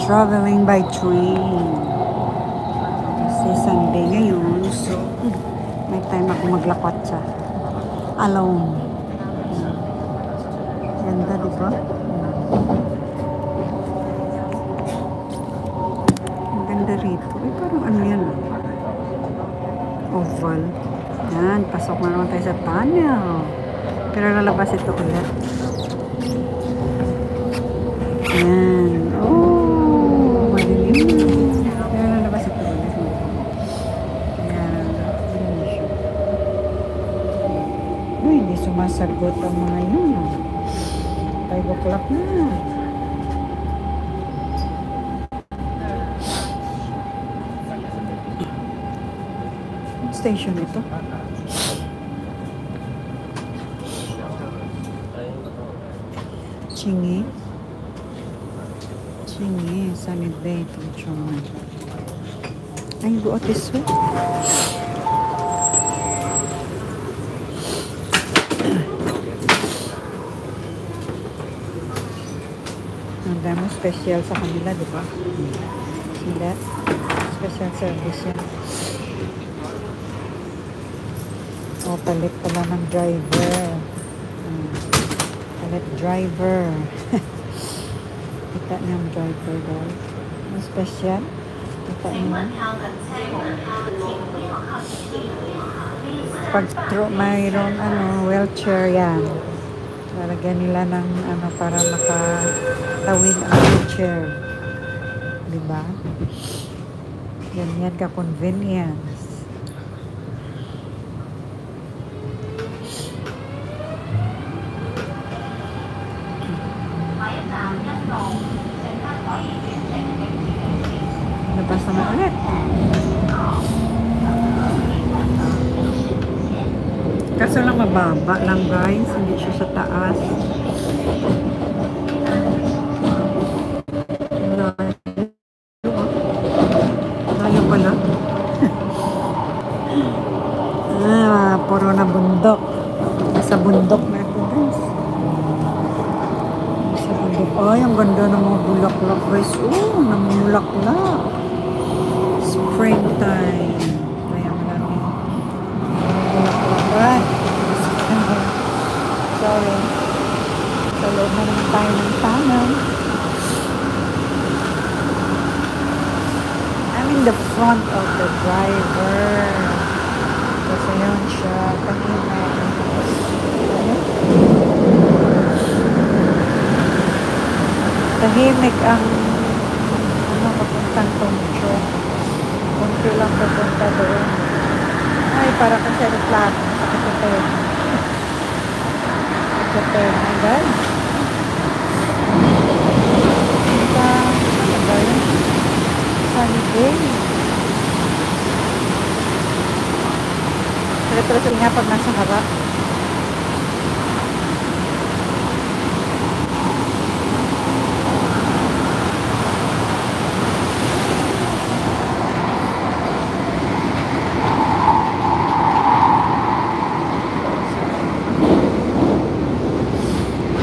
traveling by train. Kasi Sunday ngayon, so may time ako maglakwatsa. Alone. Ganda, di ba? Ang ganda rito. Eh, parang ano yan? Oval. Yan, pasok na naman tayo sa tunnel. Pero lalabas ito ulit. Yan. Oh, madilim. Pero lalabas ito ulit. Yan. Yan siya. Uy, hindi sumasagot ang mga yun. 5 o'clock na. Station ito. Chingy. Sunny Bay. Ay, go out this way. Ang dami special sa kanila, di ba? Sila. Special service yan. O, palit pala ng driver. Palit driver. Kita niya ang driver daw. Ang special. Kita niya. Pag mayroong wheelchair yan. Lalagyan nila ng para makatawid ang wheelchair. Diba? Ganyan ka-convenience. Labas naman ulit. Kaso lang mababa lang guys, hindi siya sa taas. Layo pala. Puro na bundok. Nasa bundok na ito guys. Nasa bundok. Ay, ang ganda ng mga bulaklak guys. Namulaklak. Springtime. Kaya marami. Bulaklak. Sorry. Sa loob na naman tayo ng tunnel. I'm in the front of the driver. Kasi yun siya. Tahimik ang papuntang Tongcho. Tongcho lang papunta doon. Ay, para kasi aeroplano. Sakit ito yun. Sakit ito. My God. Ano ba yun? Sunny Day. Pero nga pag nasa harap.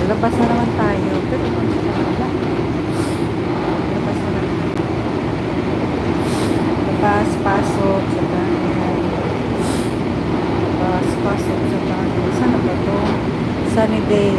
Labas na naman tayo. Pero kung sa kanila. Labas na naman. Labas, pasok sa tunnel. Labas, pasok sa tunnel. Saan na ba ito? Sunny Day.